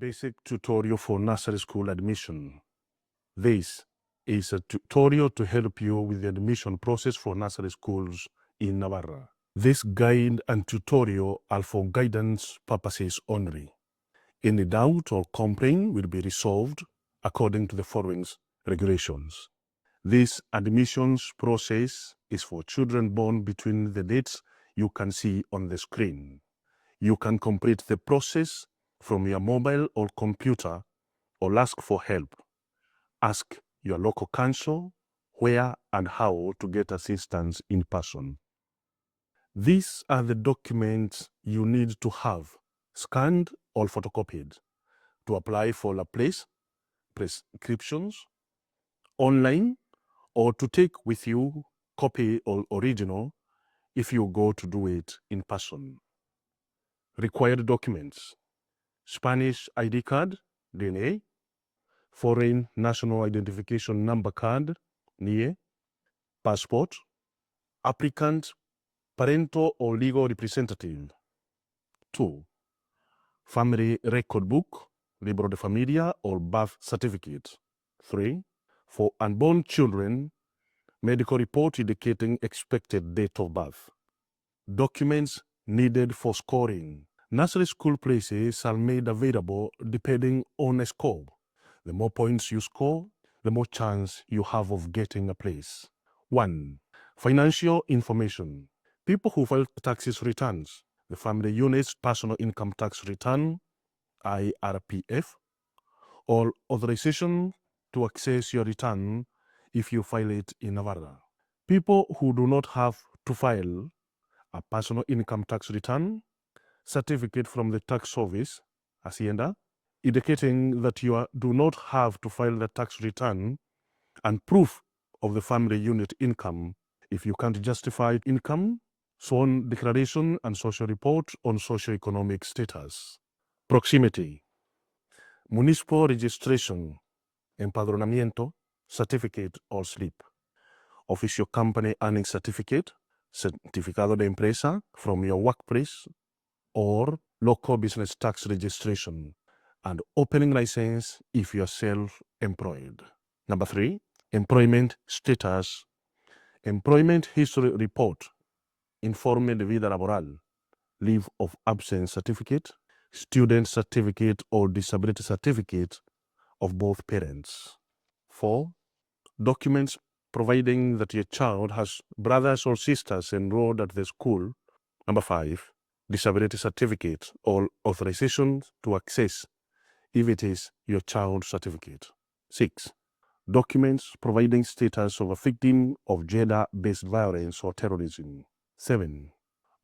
Basic tutorial for nursery school admission. This is a tutorial to help you with the admission process for nursery schools in Navarra. This guide and tutorial are for guidance purposes only. Any doubt or complaint will be resolved according to the following regulations. This admissions process is for children born between the dates you can see on the screen. You can complete the process from your mobile or computer or ask for help. Ask your local council where and how to get assistance in person. These are the documents you need to have scanned or photocopied to apply for a place, prescriptions, online, or to take with you copy or original if you go to do it in person. Required documents: Spanish ID card, DNA, Foreign National Identification Number card, NIE, passport, applicant, parental or legal representative. 2. Family record book, libro de familia or birth certificate. 3. For unborn children, medical report indicating expected date of birth. Documents needed for scoring. Nursery school places are made available depending on a score. The more points you score, the more chance you have of getting a place. 1. Financial information. People who file taxes returns. The family unit's personal income tax return, IRPF, or authorization to access your return if you file it in Navarra. People who do not have to file a personal income tax return, certificate from the tax service, Hacienda, indicating that you do not have to file the tax return, and proof of the family unit income. If you can't justify income, sworn declaration and social report on socioeconomic status. Proximity. Municipal registration, empadronamiento, certificate or slip. Official company earning certificate, certificado de empresa from your workplace, or local business tax registration, and opening license if you are self-employed. Number 3, employment status. Employment history report, informe de vida laboral, leave of absence certificate, student certificate or disability certificate of both parents. 4, documents providing that your child has brothers or sisters enrolled at the school. Number 5, disability certificate or authorization to access if it is your child's certificate. 6, documents providing status of a victim of gender-based violence or terrorism. 7,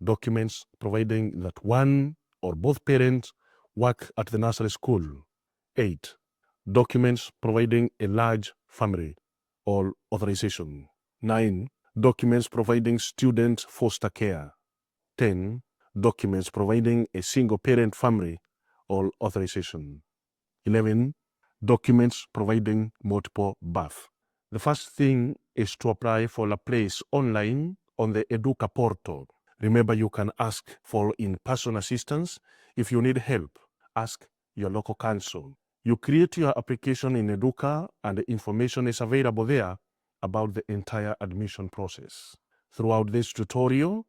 documents providing that one or both parents work at the nursery school. 8, documents providing a large family or authorization. 9, documents providing student foster care. 10, documents providing a single parent family or authorization. 11, documents providing multiple birth. The first thing is to apply for a place online on the Educa portal. Remember, you can ask for in-person assistance. If you need help, ask your local council. You create your application in Educa and the information is available there about the entire admission process. Throughout this tutorial,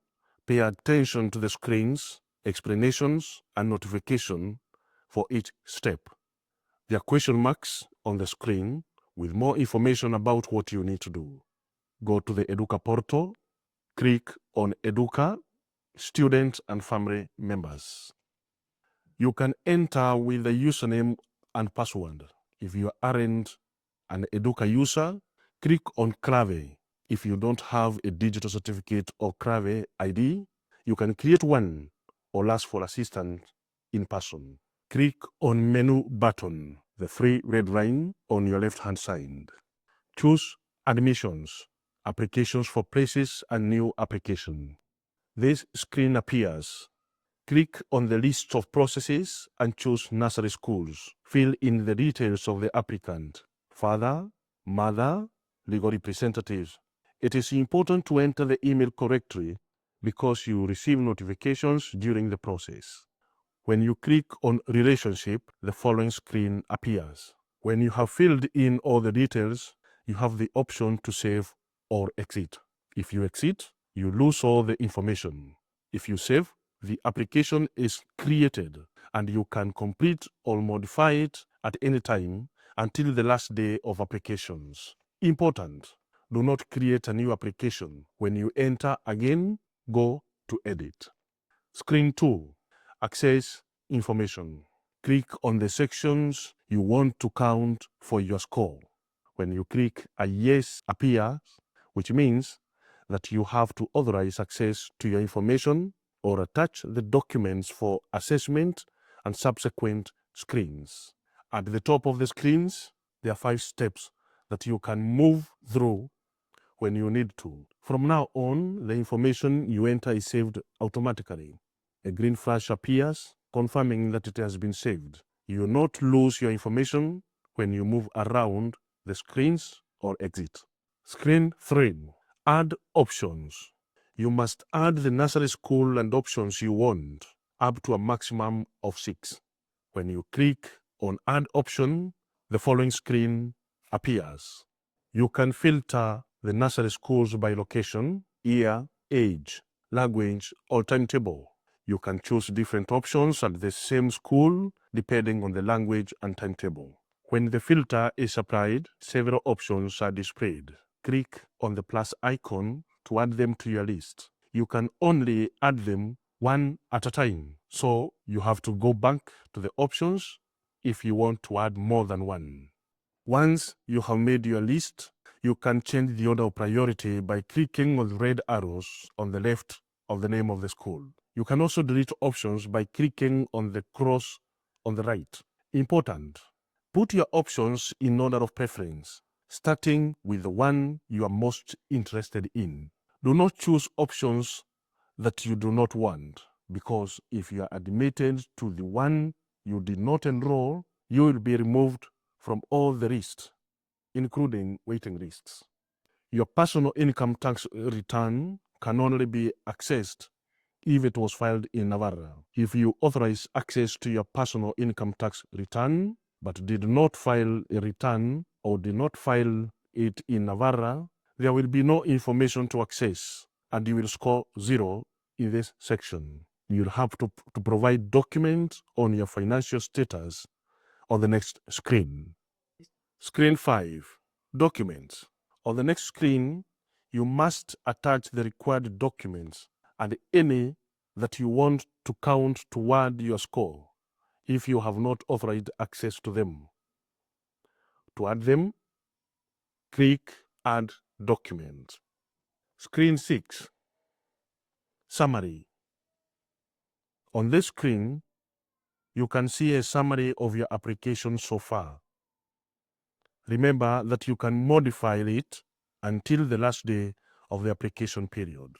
pay attention to the screens, explanations, and notification for each step. There are question marks on the screen with more information about what you need to do. Go to the Educa portal, click on Educa, Students and Family Members. You can enter with the username and password. If you aren't an Educa user, click on Clave. If you don't have a digital certificate or Clave ID, you can create one or ask for assistance in person. Click on Menu button, the 3 red line on your left-hand side. Choose Admissions, Applications for Places and New Application. This screen appears. Click on the list of processes and choose Nursery Schools. Fill in the details of the applicant: father, mother, legal representatives. It is important to enter the email correctly because you receive notifications during the process. When you click on Relationship, the following screen appears. When you have filled in all the details, you have the option to save or exit. If you exit, you lose all the information. If you save, the application is created and you can complete or modify it at any time until the last day of applications. Important: do not create a new application. When you enter again, go to Edit. Screen 2. Access information. Click on the sections you want to count for your score. When you click, a yes appears, which means that you have to authorize access to your information or attach the documents for assessment and subsequent screens. At the top of the screens, there are 5 steps that you can move through when you need to. From now on, the information you enter is saved automatically. A green flash appears, confirming that it has been saved. You will not lose your information when you move around the screens or exit. Screen 3. Add options. You must add the nursery school and options you want, up to a maximum of 6. When you click on Add Option, the following screen appears. You can filter the nursery schools by location, year, age, language, or timetable. You can choose different options at the same school depending on the language and timetable. When the filter is applied, several options are displayed. Click on the plus icon to add them to your list. You can only add them one at a time, so you have to go back to the options if you want to add more than one. Once you have made your list, you can change the order of priority by clicking on the red arrows on the left of the name of the school. You can also delete options by clicking on the cross on the right. Important: put your options in order of preference, starting with the one you are most interested in. Do not choose options that you do not want, because if you are admitted to the one you did not enroll, you will be removed from all the lists, including waiting lists. Your personal income tax return can only be accessed if it was filed in Navarra. If you authorize access to your personal income tax return but did not file a return or did not file it in Navarra, there will be no information to access and you will score 0 in this section. You'll have to provide documents on your financial status on the next screen. Screen 5. Documents. On the next screen, you must attach the required documents and any that you want to count toward your score if you have not authorized access to them. To add them, click Add Document. Screen 6. Summary. On this screen, you can see a summary of your application so far. Remember that you can modify it until the last day of the application period.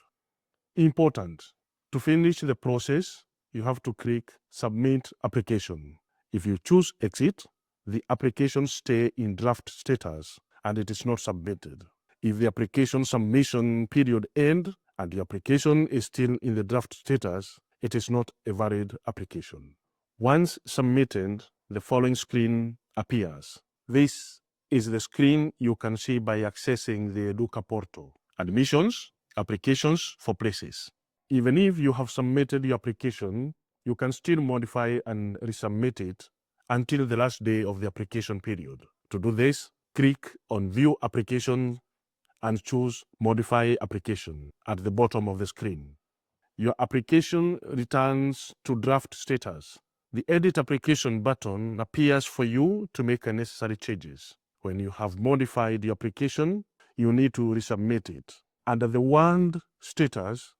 Important: to finish the process, you have to click Submit Application. If you choose Exit, the application stays in draft status and it is not submitted. If the application submission period ends and the application is still in the draft status, it is not a valid application. Once submitted, the following screen appears. This is the screen you can see by accessing the Educa portal. Admissions, applications for places. Even if you have submitted your application, you can still modify and resubmit it until the last day of the application period. To do this, click on View Application and choose Modify Application at the bottom of the screen. Your application returns to draft status. The Edit Application button appears for you to make necessary changes. When you have modified the application, you need to resubmit it. Under the Warned Status,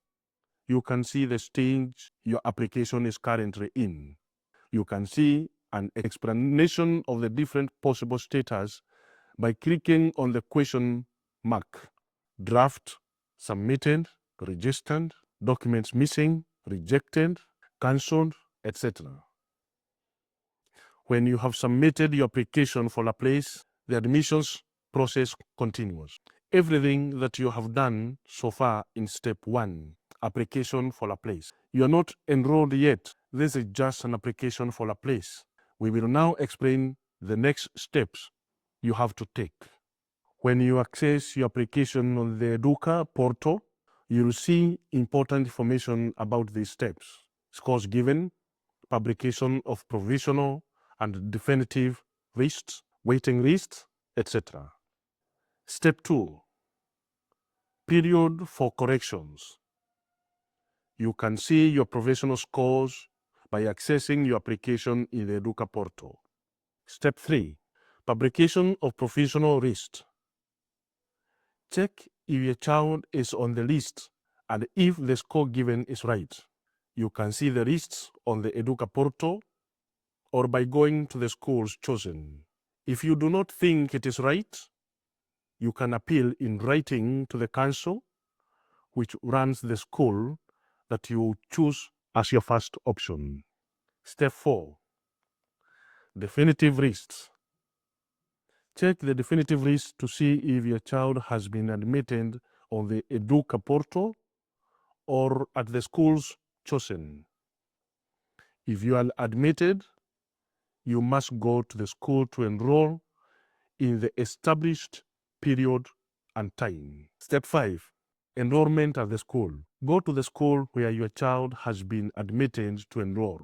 you can see the stage your application is currently in. You can see an explanation of the different possible status by clicking on the question mark. Draft, submitted, registered, documents missing, rejected, cancelled, etc. When you have submitted your application for a place, the admissions process continues. Everything that you have done so far in step 1, application for a place. You are not enrolled yet. this is just an application for a place. We will now explain the next steps you have to take. When you access your application on the Educa portal, you will see important information about these steps. Scores given, publication of provisional and definitive lists, waiting lists, etc. Step 2. Period for corrections. You can see your provisional scores by accessing your application in the Educa portal. Step 3. Publication of provisional list. Check if your child is on the list and if the score given is right. You can see the lists on the Educa portal or by going to the schools chosen. If you do not think it is right, you can appeal in writing to the council, which runs the school that you choose as your first option. Step 4. Definitive lists. Check the definitive list to see if your child has been admitted on the Educa portal or at the schools chosen. If you are admitted, you must go to the school to enroll in the established period and time. Step 5. Enrollment at the school. Go to the school where your child has been admitted to enroll.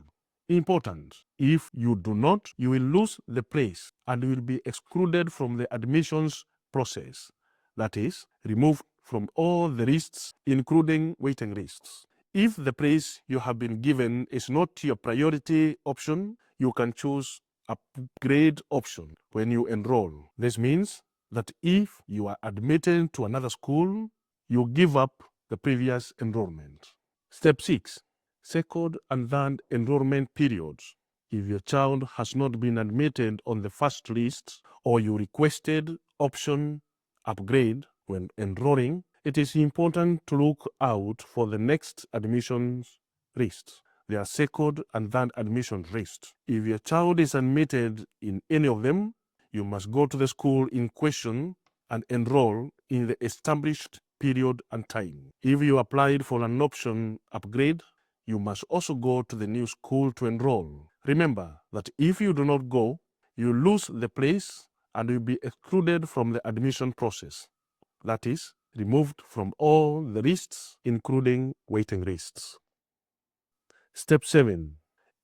Important. If you do not, you will lose the place and will be excluded from the admissions process. That is, removed from all the lists, including waiting lists. If the place you have been given is not your priority option, you can choose upgrade option when you enroll. This means that if you are admitted to another school, you give up the previous enrollment. Step 6. Second and third enrollment periods. If your child has not been admitted on the first list or you requested option upgrade when enrolling, it is important to look out for the next admissions list. There are second and third admission lists. If your child is admitted in any of them, you must go to the school in question and enroll in the established period and time. If you applied for an option upgrade, you must also go to the new school to enroll. Remember that if you do not go, you lose the place and will be excluded from the admission process. That is, removed from all the lists, including waiting lists. Step 7.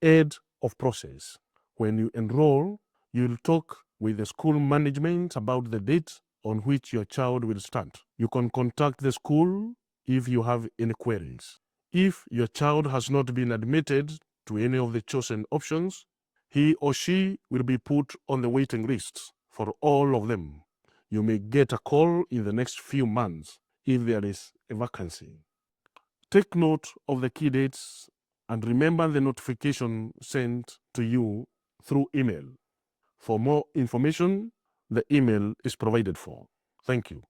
Aid of process. When you enroll, you'll talk with the school management about the date on which your child will start. You can contact the school if you have any queries. If your child has not been admitted to any of the chosen options, he or she will be put on the waiting list for all of them. You may get a call in the next few months if there is a vacancy. Take note of the key dates and remember the notification sent to you through email. For more information, the email is provided for. Thank you.